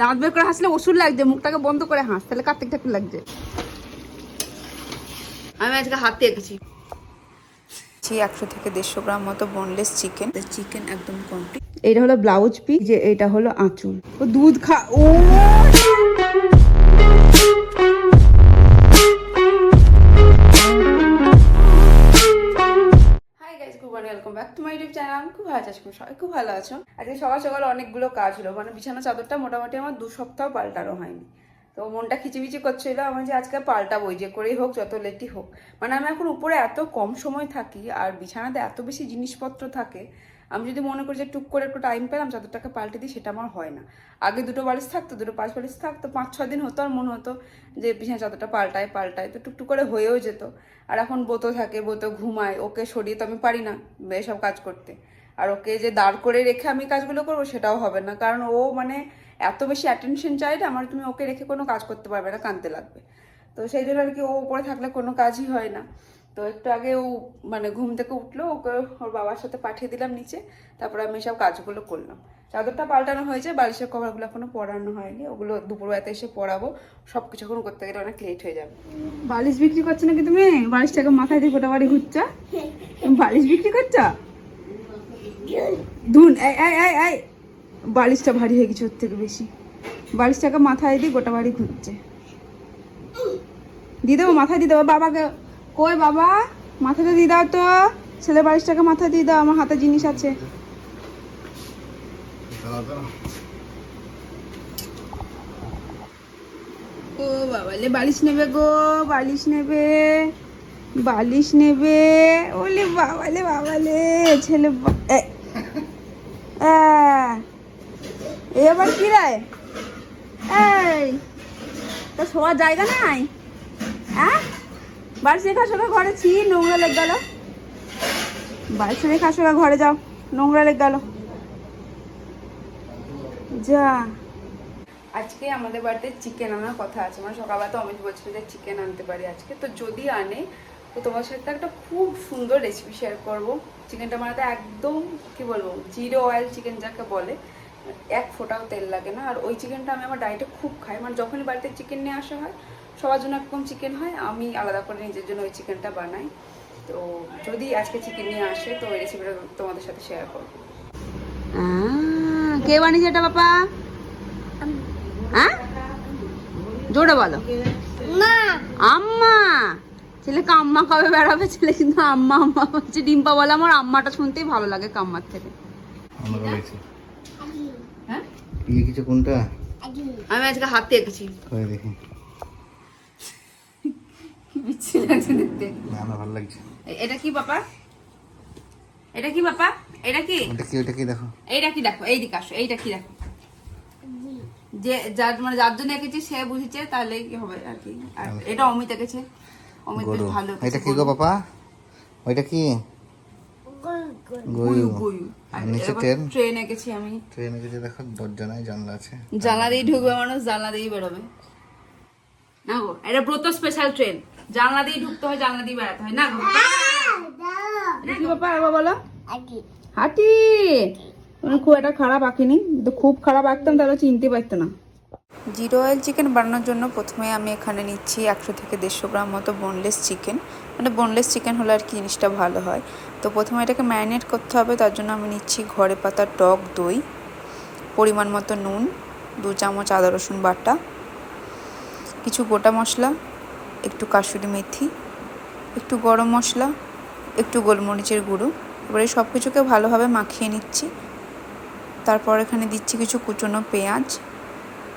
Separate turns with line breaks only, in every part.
দাঁত বের করে হাসলে ওষুধ লাগছে, মুখটাকে বন্ধ করে হাস, তাহলে কার্তিক ঠাকুর লাগছে। আমি আজকে হাতে এঁকেছি
100 থেকে 150 গ্রাম মতো বোনলেস চিকেন। চিকেন একদম কমপ্লিট।
এইটা হলো ব্লাউজ পিস, যে এটা হলো আঁচল। ও দুধ খা, ও welcome back to my YouTube channel. আমি খুব ভালো আছি, সবাই খুব ভালো আছো। আজকে সকাল সকাল অনেকগুলো কাজ হলো, মানে বিছানা চাদরটা মোটামুটি আমার 2 সপ্তাহ পাল্টানো হয়নি। তো মনটা খিচিবিচি করছিল আমার যে আজকে পাল্টাবো, যে করেই হোক, যত লেটই হোক। মানে আমি এখন উপরে এত কম সময় থাকি আর বিছানাতে এত বেশি জিনিসপত্র থাকে, আমি যদি মনে করি যে টুক করে একটু টাইম পেলাম চাদরটাকে পাল্টে দিই, সেটা আমার হয় না। আগে 2টো বালিশ থাকতো, 2টো 5 বালিশ থাকতো, 5-6 দিন হতো আর মনে হতো যে বিছানা চাদরটা পাল্টায় তো টুকটুক করে হয়েও যেত। আর এখন বোতো থাকে, বোতো ঘুমায়, ওকে সরিয়ে তো আমি পারি না এসব কাজ করতে। আর ওকে যে দাঁড় করে রেখে আমি কাজগুলো করবো সেটাও হবে না, কারণ ও মানে এত বেশি অ্যাটেনশন চাইলে আমার, তুমি ওকে রেখে কোনো কাজ করতে পারবে না, কাঁদতে লাগবে। তো সেই জন্য আর কি ও উপরে থাকলে কোনো কাজই হয় না। তো একটু আগে ও মানে ঘুম থেকে উঠলো, ওকে ওর বাবার সাথে পাঠিয়ে দিলাম নিচে, তারপরে আমি সব কাজগুলো করলাম। চাদরটা পাল্টানো হয়েছে, বালিশের কভারগুলো এখনো পরানো হয়নি, ওগুলো দুপুরবেলাতে এসে পরাবো। সব কিছু এখন করতে গেলে অনেক লেট হয়ে যাবে। বালিশ বিক্রি করছো নাকি তুমি? বালিশটাকে মাথায় দিয়ে গোটা বাড়ি ঘুরছো, বালিশ বিক্রি করছো? ধুন, বালিশটা ভারী হয়ে গেছে ওর থেকে বেশি। বালিশটাকে মাথায় দিয়ে গোটা বাড়ি ঘুরছে। দিয়ে দেবো মাথায়, দিয়ে দেবো বাবাকে। কই বাবা, মাথাটা দিয়ে দাও তো, ছেলে বালিশটাকে মাথায় দিয়ে দাও, আমার হাতে জিনিস আছে। ও বাবালে বালিশ নেবে গো, বালিশ নেবে, বালিশ নেবে। ওলে বাবালে ছেলে এবার কি রে, এই তো শোয়ার জায়গা নাই? হ্যাঁ, বালিশ রেখে আসো ঘরে, ছি নোংরা লেগে গেল। বালিশ রেখে আসো ঘরে, যাও, নোংরা লেগে গেল। যা, আজকে আমাদের বাড়িতে চিকেন আনার কথা আছে, মানে সকালবেলা তো অমিত বলছিল যে চিকেন আনতে পারি আজকে, তো যদি আনে তো তোমার সাথে একটা খুব সুন্দর রেসিপি শেয়ার করবো। চিকেনটা বানাতে একদম কি বলবো, জিরো অয়েল চিকেন যাকে বলে, এক ফোঁটাও তেল লাগে না। আর ওই চিকেনটা আমি আমার ডায়েটে খুব খাই, মানে যখনই বাড়িতে চিকেন নিয়ে আসা হয়, সবার জন্য একদম চিকেন হয়, আমি আলাদা করে নিজের জন্য ওই চিকেনটা বানাই। তো যদি আজকে চিকেন নিয়ে আসে তো ওই রেসিপিটা তোমাদের সাথে শেয়ার করবো। কে বানিয়েছে এটা বাবা? হ্যাঁ, জোরে বলো। আম্মা। ছেলে কাম্মা কবে বেড়াবে, ছেলে কিন্তু আম্মা আম্মা হচ্ছে। ডিম্পা বলে আমার আম্মাটা শুনতেই ভালো লাগে কাম্মার থেকে। হ্যাঁ,
কোনটা?
আমি আজকে হাতে এঁকেছি।
দেখি
কি বিচ্ছিরি লাগছে দেখতে।
না না, ভালো লাগছে।
এটা কি বাবা? এটা কি বাবা? এটা কি?
ওটা কি দেখো,
এইটা কি দেখো, এই দিকে আসো, এইটা কি দেখো। যে যার মানে যার জন্য এঁকেছি সে বুঝেছে, তাহলে কি হবে আর কি। আর এটা অমিত এঁকেছে, অমিত বেশ ভালো।
এটা কি গো বাবা? ওইটা কি?
গয়ু গয়ু। আর
নিচে
ট্রেন এঁকেছি আমি।
ট্রেন এঁকেছে, দেখো দরজা নাই, জানলা আছে।
জানলা দিয়ে ঢুকবে মানুষ, জানলা দিয়েই বেরোবে না গো। এটা ব্রত স্পেশাল ট্রেন, জানলা দিয়ে ঢুকতে হয়, জানলা দিয়ে বেড়াতে হয় না গো। কি বাবা আবার বলো? হাঁটি। খুব একটা খারাপ আঁকিনি, তো খুব খারাপ আঁকতাম তাহলে চিনতে পারতো না।
জিরো অয়েল চিকেন বানানোর জন্য প্রথমে আমি এখানে নিচ্ছি 100 থেকে 150 গ্রাম মতো বোনলেস চিকেন। মানে বোনলেস চিকেন হলে আর কি জিনিসটা ভালো হয়। তো প্রথমে এটাকে ম্যারিনেট করতে হবে, তার জন্য আমি নিচ্ছি ঘরে পাতা টক দই, পরিমাণ মতো নুন, 2 চামচ আদা রসুন বাটা, কিছু গোটা মশলা, একটু কাসুরি মেথি, একটু গরম মশলা, একটু গোলমরিচের গুঁড়ো। এবারে সব কিছুকে ভালোভাবে মাখিয়ে নিচ্ছি। তারপর এখানে দিচ্ছি কিছু কুচনো পেঁয়াজ,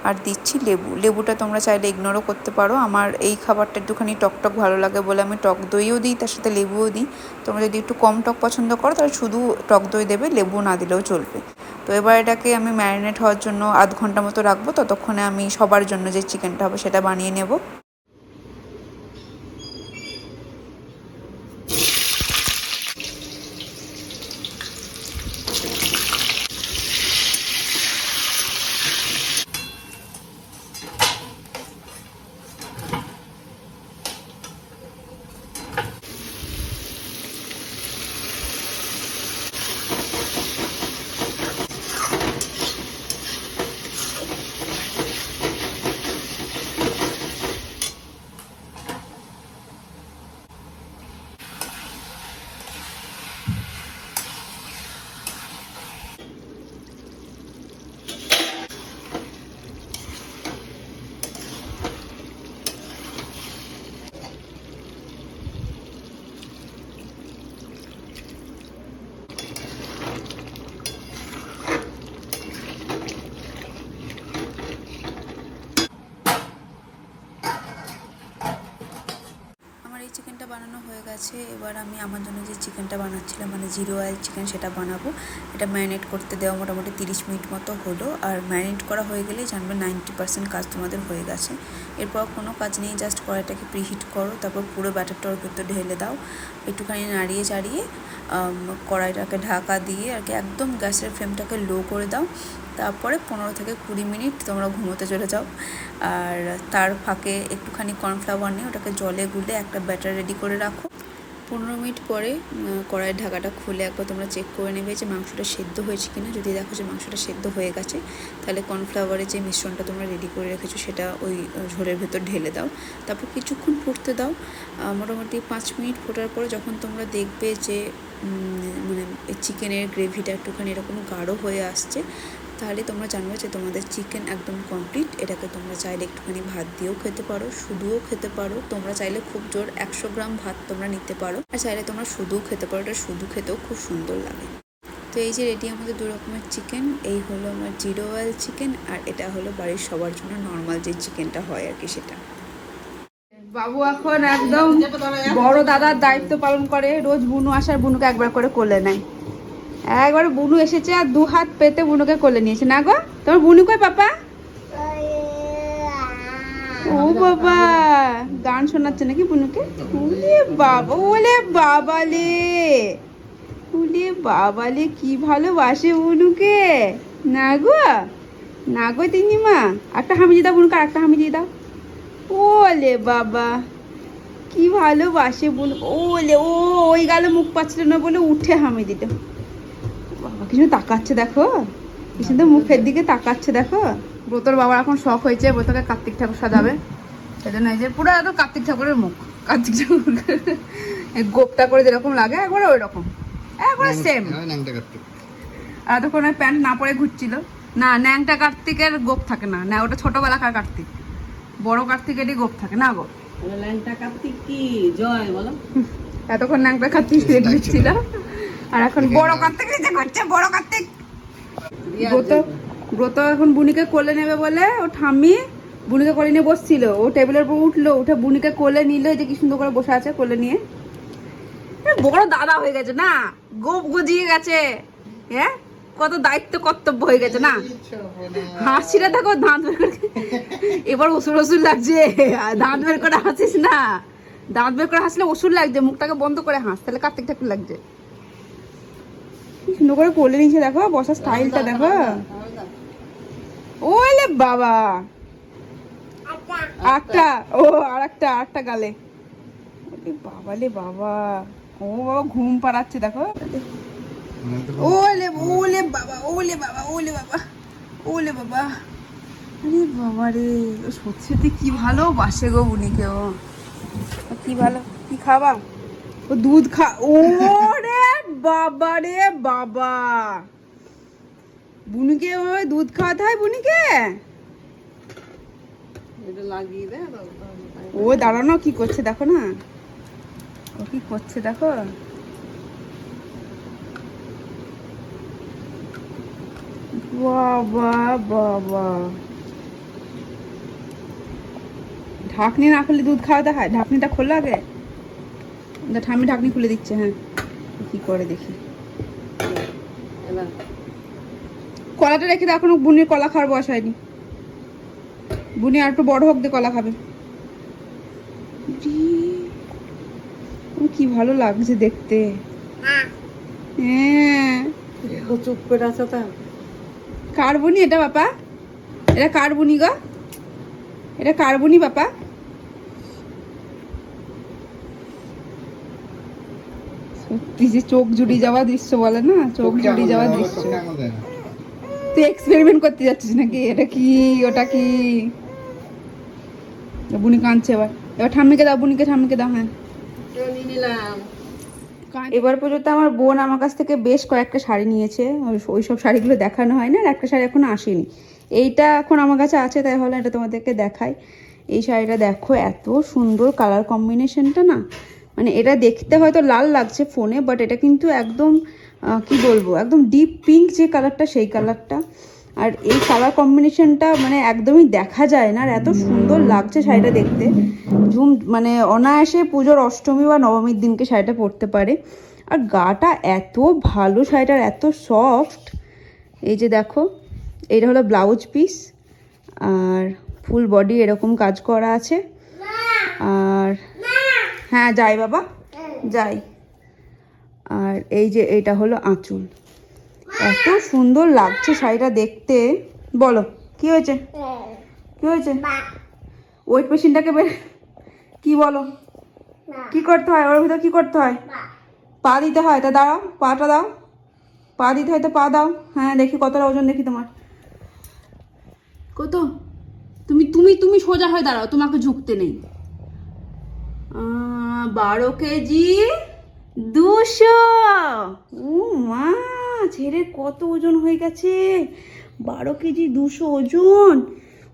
আর দিচ্ছি লেবু। লেবুটা তোমরা চাইলে ইগনোরও করতে পারো, আমার এই খাবারটা একটুখানি টক ভালো লাগে বলে আমি টক দইও দিই, তার সাথে লেবুও দিই। তোমরা যদি একটু কম টক পছন্দ করো তাহলে শুধু টক দই দেবে, লেবু না দিলেও চলবে। তো এবার এটাকে আমি ম্যারিনেট হওয়ার জন্য আধ ঘন্টা মতো রাখবো, ততক্ষণে আমি সবার জন্য যে চিকেনটা হবে সেটা বানিয়ে নেব। চিকেনটা বানানো হয়ে গেছে। এবার আমি আমার জন্য যে চিকেনটা বানাচ্ছিলাম মানে জিরো অয়েল চিকেন সেটা বানাবো। এটা ম্যারিনেট করতে দেওয়া মোটামুটি 30 মিনিট মতো হলো। আর ম্যারিনেট করা হয়ে গেলেই জানবে 90% কাজ তোমাদের হয়ে গেছে। এরপর কোনো কাজ নেই, জাস্ট কড়াইটাকে প্রিহিট করো, তারপর পুরো ব্যাটারটা ওর ভেতর ঢেলে দাও, একটুখানি নাড়িয়ে চাড়িয়ে কড়াইটাকে ঢাকা দিয়ে আর কি একদম গ্যাসের ফ্লেমটাকে লো করে দাও। তারপরে 15 থেকে 20 মিনিট তোমরা ঘুমোতে চলে যাও। আর তার ফাঁকে একটুখানি কর্নফ্লাওয়ার নিয়ে ওটাকে জলে গুলে একটা ব্যাটার রেডি করে রাখো। 15 মিনিট পরে কড়াইয়ের ঢাকাটা খুলে একবার তোমরা চেক করে নেবে যে মাংসটা সেদ্ধ হয়েছে কিনা। যদি দেখো যে মাংসটা সেদ্ধ হয়ে গেছে তাহলে কর্নফ্লাওয়ারের যে মিশ্রণটা তোমরা রেডি করে রেখেছো সেটা ওই ঝোলের ভেতর ঢেলে দাও। তারপর কিছুক্ষণ ফুটতে দাও, মোটামুটি 5 মিনিট ফোটার পরে যখন তোমরা দেখবে যে মানে চিকেনের গ্রেভিটা একটুখানি এরকম গাঢ় হয়ে আসছে, তাহলে তোমরা জানবে যে তোমাদের চিকেন একদম কমপ্লিট। এটাকে তোমরা চাইলে একটুখানি ভাত দিয়েও খেতে পারো, শুধুও খেতে পারো। তোমরা চাইলে খুব জোর 100 গ্রাম ভাত তোমরা নিতে পারো, আর চাইলে তোমরা শুধুও খেতে পারো। এটা শুধু খেতেও খুব সুন্দর লাগে। তো এই যে রেডি আমাদের 2 রকমের চিকেন। এই হলো আমার জিরো অয়েল চিকেন, আর এটা হলো বাড়ির সবার জন্য নর্মাল যে চিকেনটা হয় আর কি সেটা।
বাবু এখন একদম বড় দাদার দায়িত্ব পালন করে। রোজ বুনু আসার বুনুকে একবার করে কোলে নেয়। একবার বুনু এসেছে আর 2 হাত পেতে বুনুকে কোলে নিয়েছে। না গো, তোমার বুনু কই পাপা? ও বাবা, গান শোনাচ্ছে নাকি বুনুকে? ওলে বাবা, ওলে বাবালে, ওলে বাবালে, কি ভালোবাসে বুনুকে। না গো, না গো তিনিমা, একটা হামি দিয়ে দাও বুনুকে, আর একটা হামি দিয়ে দাও। ওলে বাবা, কি ভালোবাসে বুনু। ওলে, ও ওই গালে মুখ পাচ্ছিল না বলে উঠে হামি দিতে। বাবা কিছু তাকাচ্ছে দেখো, কি সুন্দর মুখের দিকে তাকাচ্ছে দেখো। ব্রতর বাবার এখন শখ হয়েছে ব্রতকে কার্তিক ঠাকুর সাজাবে। সেজন্য এই যে পুরো একদম কার্তিক ঠাকুরের মুখ, কার্তিক ঠাকুর গোপটা করে যেরকম লাগে একবারে ওই রকম, একবারে সেম। আর তখন ওই প্যান্ট না পরে ঘুরছিল। না, ন্যাংটা কার্তিকের গোপ থাকে না, না ওটা ছোটবেলাকার কার্তিক। বড় কার্তিকেরই গোপ থাকে না গো।
ল্যাংটা কার্তিক কি জয় বলো।
এতক্ষণ ন্যাংটা কার্তিক ঘুরছিল, আর এখন বড় কার্তিক যে করছে। বড় কার্তিক ব্রত এখন বুনিকে কোলে নেবে বলে ও ঠাম্মি বুনিকে কোলে নিয়ে বসছিল। ও টেবিলের উপর উঠলো, উঠে বুনিকে কোলে নিল। যে কি সুন্দর করে বসে আছে কোলে নিয়ে। বড় দাদা হয়ে গেছে না, গোপ গজিয়ে গেছে। হ্যাঁ, কত দায়িত্ব কর্তব্য হয়ে গেছে না। হাসিটা দেখো, দাঁত বের করে, এবার ওষুধ ওষুধ লাগছে। দাঁত বের করে হাসিস না, দাঁত বের করে হাসলে ওষুধ লাগছে। মুখটাকে বন্ধ করে হাস, তাহলে কার্তিক ঠাকুর লাগছে। সুন্দর করে কোলে নিয়েছে দেখো, বসার স্টাইলটা দেখো। ওলে বাবা, একটা ও আর একটা গালে। বাবা লে বাবা, ও বাবা ঘুম পাড়াচ্ছে দেখো। ওলে ওলে বাবা, ওলে বাবা, ওলে বাবা, ওলে বাবা। আরে বাবা রে, ও সত্যি সত্যি কি ভালোবাসে গো বুনিকে। ও কি ভালো, কি খাবা? ও দুধ খা। ও রে বাবা রে বাবা, বুনিকে ওই দুধ খাওয়াতে হয় বুনিকে।
এটা লাগিয়ে দে।
ও দাঁড়ানো কি করছে দেখো না, ও কি করছে দেখো। বাবা বাবা, ঢাকনি না খুলে দুধ খাওয়াতে হয়। ঢাকনিটা খোলা আগে, ঠাম্মি ঢাকনি খুলে দিচ্ছে। হ্যাঁ, কি করে দেখি। কলাটা রেখে দাও, এখনো বুনির কলা খাওয়ার বয়স হয়নি। বুনি আর একটু বড় হোক দিয়ে কলা খাবে। কি ভালো লাগছে দেখতে। হ্যাঁ,
চুপ করে আছো তা।
কার বুনি এটা বাপা? এটা কার বুনি গো? এটা কার বুনি বাপা? সত্যি যে চোখ জুড়িয়ে যাওয়া দৃশ্য বলে না, চোখ জুড়িয়ে যাওয়া দৃশ্য। তুই এক্সপেরিমেন্ট করতে যাচ্ছিস নাকি? এটা কি, ওটা কি? বুনি কাঁদছে এবার। এবার ঠাম্মিকে দাও, বুনিকে ঠাম্মিকে দাও। হ্যাঁ, এবার পর্যন্ত আমার বোন আমার কাছ থেকে বেশ কয়েকটা শাড়ি নিয়েছে। ওই সব শাড়িগুলো দেখানো হয় না, আর একটা শাড়ি এখনো আসেনি। এইটা এখন আমার কাছে আছে, তাই হলো এটা তোমাদেরকে দেখাই। এই শাড়িটা দেখো, এত সুন্দর কালার কম্বিনেশনটা না। মানে এটা দেখতে হয়তো লাল লাগছে ফোনে, বাট এটা কিন্তু একদম কি বলবো, একদম ডিপ পিঙ্ক যে কালারটা, সেই কালারটা। আর এই কালার কম্বিনেশনটা মানে একদমই দেখা যায় না, আর এত সুন্দর লাগছে শাড়িটা দেখতে। মানে অনায়াসে পুজোর অষ্টমী বা নবমীর দিনকে শাড়িটা পরতে পারে। আর গাটা এত ভালো, শাড়িটার এত সফট। এই যে দেখো, এইটা হলো ব্লাউজ পিস, আর ফুল বডি এরকম কাজ করা আছে। আর হ্যাঁ যাই বাবা যাই। আর এই যে এইটা হলো আঁচল। এত সুন্দর লাগছে শাড়িটা দেখতে। বলো কি হয়েছে, কি হয়েছে? ওয়েট মেশিনটাকে বের, কি বলো, কি করতে হয় ওর ভিতর, কি করতে হয়? পা দিতে হয়। তা দাঁড়াও, পাটা দাও। পা দিতে হয় তো পা দাও। হ্যাঁ দেখি কতটা ওজন দেখি তোমার, কত? তুমি তুমি তুমি সোজা হয়ে দাঁড়াও, তোমাকে ঝুঁকতে নেই। 12 কেজি 200। ও মা, ছেলের কত ওজন হয়ে গেছে! 12 কেজি 200 ওজন।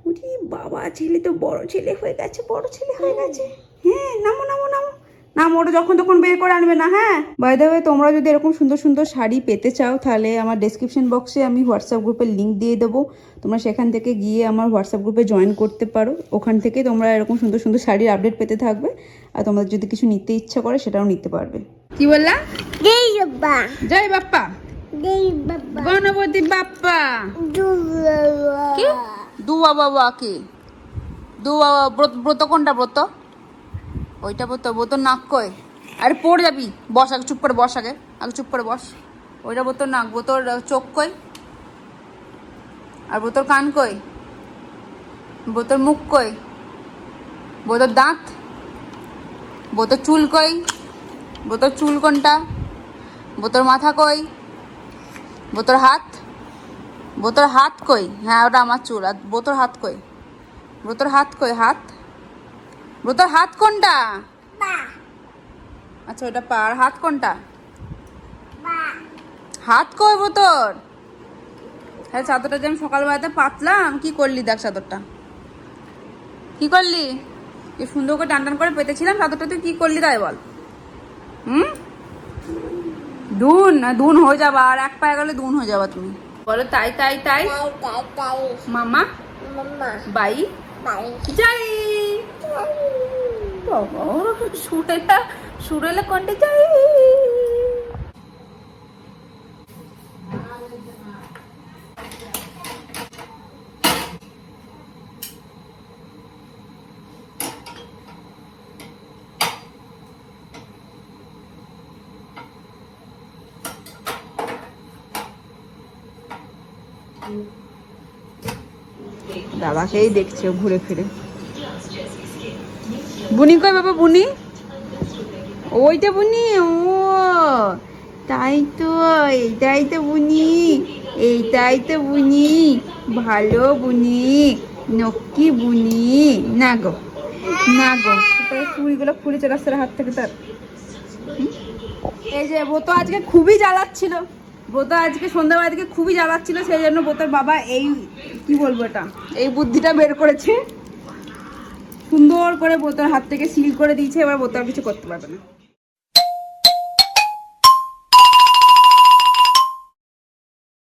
ওরে বাবা, ছেলে তো বড় ছেলে হয়ে গেছে, বড় ছেলে হয়ে গেছে। হ্যাঁ নামো নামো নামো নামো, ওটা যখন তখন বের করে আনবে না। হ্যাঁ বাই দ্য ওয়ে, তোমরা যদি এরকম সুন্দর সুন্দর শাড়ি পেতে চাও তাহলে আমার ডেসক্রিপশন বক্সে আমি হোয়াটসঅ্যাপ গ্রুপের লিঙ্ক দিয়ে দেবো। তোমরা সেখান থেকে গিয়ে আমার হোয়াটসঅ্যাপ গ্রুপে জয়েন করতে পারো। ওখান থেকে তোমরা এরকম সুন্দর সুন্দর শাড়ির আপডেট পেতে থাকবে, আর তোমাদের যদি কিছু নিতে ইচ্ছা করে সেটাও নিতে পারবে। কি বললা? জয় বাপ্পা, গণপতি বাপ্পা। কি দুয়া বাবা? কি দুয়া ব্রত? কোনটা ব্রত? ওইটা ব্রত? ব্রত নাক কই? আরে পড়ে যাবি, বস আগে, চুপ করে বস, আগে আগে চুপ করে বস। ওইটা ব্রতর নাক, ব্রতর চোখ কই? আর ব্রতর কান কই? ব্রতর মুখ কই? ব্রতর দাঁত? ব্রতর চুল কই? ব্রতর চুল কোনটা? ব্রতর মাথা কই? ব্রতর হাত? ব্রতর হাত কই? হ্যাঁ ওটা আমার চুল। আর ব্রতর হাত কই? ব্রতর হাত কই? হাত? ব্রতর হাত কোনটা? আচ্ছা ওটা পা। আর হাত কোনটা? হাত কই ব্রতর? হ্যাঁ চাদরটা যে আমি সকালবেলাতে পাতলাম, কি করলি দেখ চাদরটা, কি করলি? কি সুন্দর করে টান টান করে পেতেছিলাম চাদরটা, তুই কি করলি তাই বল। দুন না, দুন হয়ে যাবা, আর এক পায়ে গেলে দুন হয়ে যাবা তুমি। বলো তাই তাই তাই মামা বাই যাই। সুরেলা সুরেলা কন্টে যাই। দাদাকেই দেখছে ঘুরে ফিরে। বুনি কই বাবা? বুনি ওইটা বুনি। ও তাই তো, এইটাই তো বুনি, এইটাই তো বুনি। ভালো বুনি, নক্কি বুনি। না গো না গো, চুড়িগুলো খুলে চলে আসছে হাত থেকে তার। এই যে ব্রত আজকে খুবই জ্বালাচ্ছিল, ব্রত আজকে সন্ধ্যাবেলা থেকে খুবই জ্বালাচ্ছিল, সেই জন্য ব্রতর বাবা এই কি বলবো এটা, এই বুদ্ধিটা বের করেছে। সুন্দর করে ব্রতর হাত থেকে সিল করে দিয়েছে, এবার ব্রত আর কিছু করতে পারবে না।